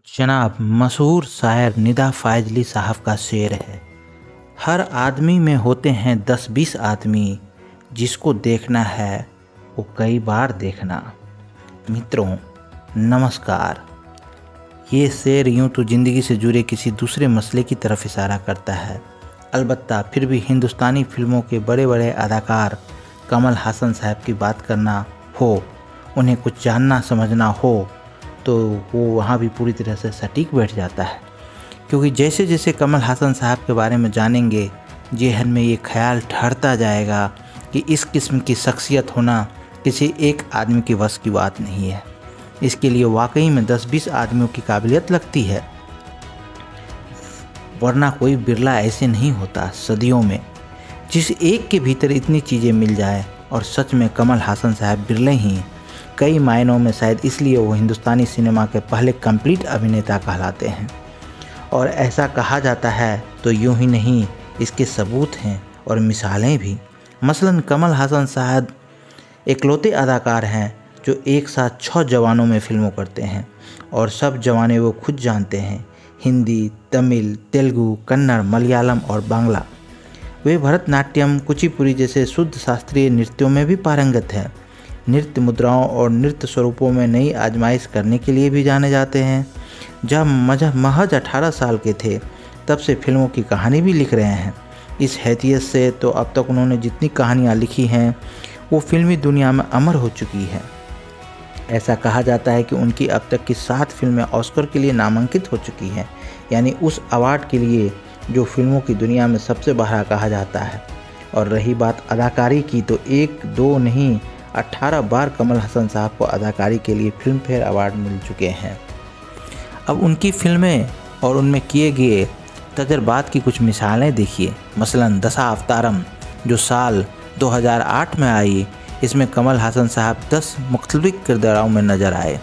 जनाब मशहूर शायर निदा फ़ाज़ली साहब का शेर है। हर आदमी में होते हैं 10-20 आदमी, जिसको देखना है वो कई बार देखना। मित्रों नमस्कार। ये शेर यूँ तो ज़िंदगी से जुड़े किसी दूसरे मसले की तरफ इशारा करता है, अलबत्ता फिर भी हिंदुस्तानी फिल्मों के बड़े बड़े अदाकार कमल हासन साहब की बात करना हो, उन्हें कुछ जानना समझना हो तो वो वहाँ भी पूरी तरह से सटीक बैठ जाता है। क्योंकि जैसे जैसे कमल हासन साहब के बारे में जानेंगे, ज़हन में ये ख्याल ठहरता जाएगा कि इस किस्म की शख्सियत होना किसी एक आदमी के वश की बात नहीं है। इसके लिए वाकई में 10-20 आदमियों की काबिलियत लगती है, वरना कोई बिरला ऐसे नहीं होता सदियों में जिस एक के भीतर इतनी चीज़ें मिल जाए। और सच में कमल हासन साहब बिरले ही, कई मायनों में शायद इसलिए वो हिंदुस्तानी सिनेमा के पहले कंप्लीट अभिनेता कहलाते हैं। और ऐसा कहा जाता है तो यूं ही नहीं, इसके सबूत हैं और मिसालें भी। मसलन कमल हासन साहब इकलौते अदाकार हैं जो एक साथ 6 जवानों में फिल्मों करते हैं, और सब जवाने वो खुद जानते हैं, हिंदी, तमिल, तेलुगु, कन्नड़, मलयालम और बांग्ला। वे भरतनाट्यम, कुचिपुड़ी जैसे शुद्ध शास्त्रीय नृत्यों में भी पारंगत हैं। नृत्य मुद्राओं और नृत्य स्वरूपों में नई आजमाइश करने के लिए भी जाने जाते हैं। जब महज 18 साल के थे तब से फिल्मों की कहानी भी लिख रहे हैं। इस हैसियत से तो अब तक उन्होंने जितनी कहानियाँ लिखी हैं वो फिल्मी दुनिया में अमर हो चुकी है। ऐसा कहा जाता है कि उनकी अब तक की 7 फिल्में ऑस्कर के लिए नामांकित हो चुकी हैं, यानी उस अवार्ड के लिए जो फिल्मों की दुनिया में सबसे बड़ा कहा जाता है। और रही बात अदाकारी की, तो 1-2 नहीं 18 बार कमल हासन साहब को अदाकारी के लिए फिल्म फेयर अवार्ड मिल चुके हैं। अब उनकी फिल्में और उनमें किए गए तजर्बात की कुछ मिसालें देखिए। मसलन दशावतारम जो साल 2008 में आई, इसमें कमल हासन साहब 10 मुख्तलिफ किरदारों में नज़र आए।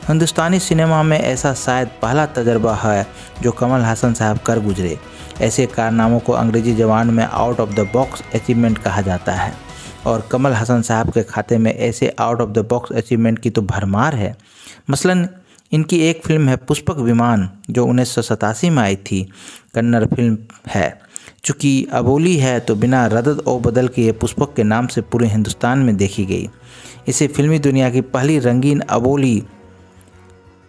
हिंदुस्तानी सिनेमा में ऐसा शायद पहला तजर्बा है जो कमल हासन साहब कर गुजरे। ऐसे कारनामों को अंग्रेजी जबान में out of the box achievement कहा जाता है, और कमल हासन साहब के खाते में ऐसे out of the box achievement की तो भरमार है। मसलन इनकी एक फिल्म है पुष्पक विमान जो 1987 में आई थी, कन्नड़ फिल्म है। चूँकि अबोली है तो बिना रदद और बदल के ये पुष्पक के नाम से पूरे हिंदुस्तान में देखी गई। इसे फिल्मी दुनिया की पहली रंगीन अबोली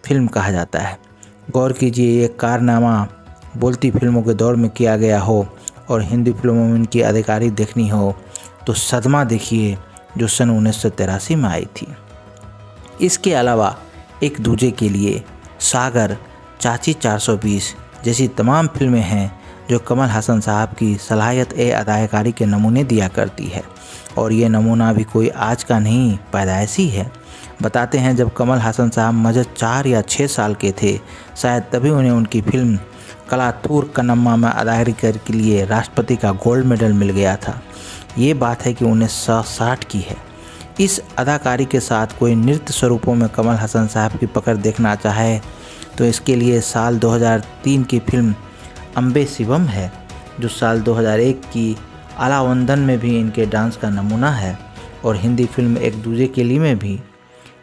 फिल्म कहा जाता है। गौर कीजिए, ये कारनामा बोलती फिल्मों के दौर में किया गया हो और हिंदी फिल्मों में इनकी अदाकारी देखनी हो तो सदमा देखिए जो सन 1983 में आई थी। इसके अलावा एक दूजे के लिए, सागर, चाची 420 जैसी तमाम फिल्में हैं जो कमल हासन साहब की सलाहियत अदाकारी के नमूने दिया करती है। और ये नमूना भी कोई आज का नहीं, पैदाइशी है। बताते हैं जब कमल हासन साहब महज 4 या 6 साल के थे, शायद तभी उन्हें उनकी फिल्म कलाथूर कन्नम्मा में अदाकारी के लिए राष्ट्रपति का गोल्ड मेडल मिल गया था। ये बात है कि 1960 की है। इस अदाकारी के साथ कोई नृत्य स्वरूपों में कमल हासन साहब की पकड़ देखना चाहे तो इसके लिए साल 2003 की फिल्म अम्बे शिवम है, जो साल 2001 की आलावंदन में भी इनके डांस का नमूना है, और हिंदी फिल्म एक दूजे के लिए में भी।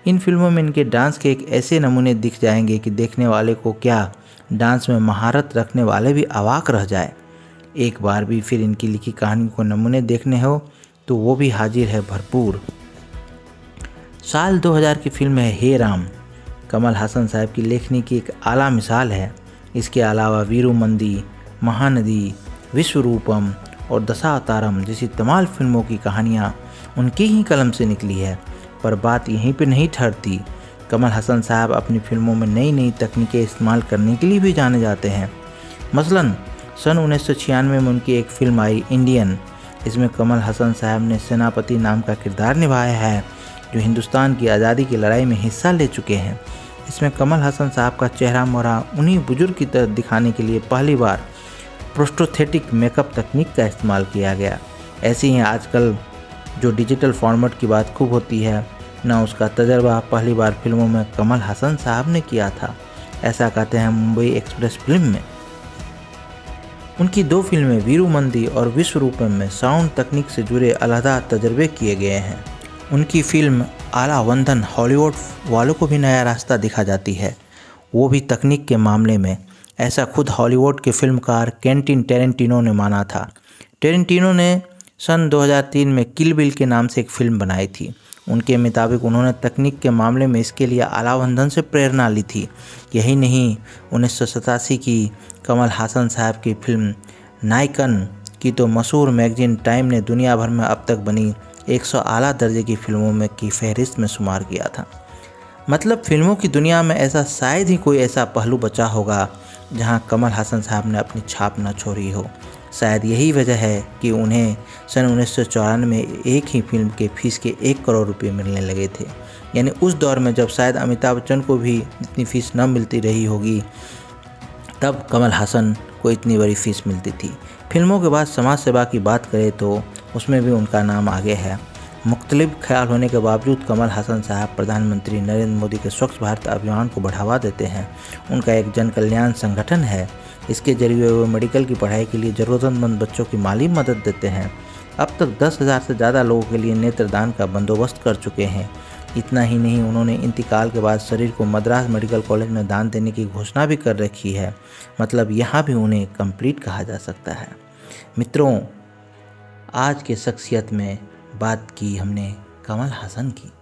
इन फिल्मों में इनके डांस के एक ऐसे नमूने दिख जाएंगे कि देखने वाले को क्या, डांस में महारत रखने वाले भी अवाक रह जाए। एक बार भी फिर इनकी लिखी कहानी को नमूने देखने हो तो वो भी हाजिर है भरपूर। साल 2000 की फिल्म है हे राम, कमल हासन साहब की लेखनी की एक आला मिसाल है। इसके अलावा वीरुमंदी, महानदी, विश्वरूपम और दशावतारम जैसी तमाम फिल्मों की कहानियाँ उनकी ही कलम से निकली है। पर बात यहीं पे नहीं ठहरती। कमल हासन साहब अपनी फिल्मों में नई नई तकनीकें इस्तेमाल करने के लिए भी जाने जाते हैं। मसलन सन 1996 में उनकी एक फिल्म आई इंडियन। इसमें कमल हासन साहब ने सेनापति नाम का किरदार निभाया है जो हिंदुस्तान की आज़ादी की लड़ाई में हिस्सा ले चुके हैं। इसमें कमल हासन साहब का चेहरा मोहरा उन्हीं बुजुर्ग की तरह दिखाने के लिए पहली बार प्रोस्थेटिक मेकअप तकनीक का इस्तेमाल किया गया। ऐसे ही आजकल जो डिजिटल फॉर्मेट की बात खूब होती है, ना उसका तजर्बा पहली बार फिल्मों में कमल हासन साहब ने किया था। ऐसा कहते हैं मुंबई एक्सप्रेस फिल्म में। उनकी 2 फिल्में वीरुमंदी और विश्वरूपम में साउंड तकनीक से जुड़े अलहदा तजर्बे किए गए हैं। उनकी फिल्म आलावंदन हॉलीवुड वालों को भी नया रास्ता दिखा जाती है। वो भी तकनीक के मामले में। ऐसा खुद हॉलीवुड के फिल्मकार क्वेंटिन टैरेंटिनो ने माना था। टैरेंटिनो ने सन 2003 में किल बिल के नाम से एक फिल्म बनाई थी। उनके मुताबिक उन्होंने तकनीक के मामले में इसके लिए आलावंदन से प्रेरणा ली थी। यही नहीं, 1987 की कमल हासन साहब की फिल्म नायकन की तो मशहूर मैगजीन टाइम ने दुनिया भर में अब तक बनी 100 आला दर्जे की फिल्मों में की फहरिस्त में शुमार किया था। मतलब फिल्मों की दुनिया में ऐसा शायद ही कोई ऐसा पहलू बचा होगा जहां कमल हासन साहब ने अपनी छाप न छोड़ी हो। शायद यही वजह है कि उन्हें सन 1994 में एक ही फिल्म के फीस के 1 करोड़ रुपए मिलने लगे थे। यानी उस दौर में जब शायद अमिताभ बच्चन को भी इतनी फीस न मिलती रही होगी, तब कमल हासन को इतनी बड़ी फीस मिलती थी। फिल्मों के बाद समाज सेवा की बात करें तो उसमें भी उनका नाम आगे है। मुख्तलिफ ख्याल होने के बावजूद कमल हासन साहब प्रधानमंत्री नरेंद्र मोदी के स्वच्छ भारत अभियान को बढ़ावा देते हैं। उनका एक जन कल्याण संगठन है। इसके जरिए वो मेडिकल की पढ़ाई के लिए ज़रूरतमंद बच्चों की माली मदद देते हैं। अब तक 10,000 से ज़्यादा लोगों के लिए नेत्रदान का बंदोबस्त कर चुके हैं। इतना ही नहीं, उन्होंने इंतकाल के बाद शरीर को मद्रास मेडिकल कॉलेज में दान देने की घोषणा भी कर रखी है। मतलब यहाँ भी उन्हें कंप्लीट कहा जा सकता है। मित्रों, आज के शख्सियत में बात की हमने कमल हासन की।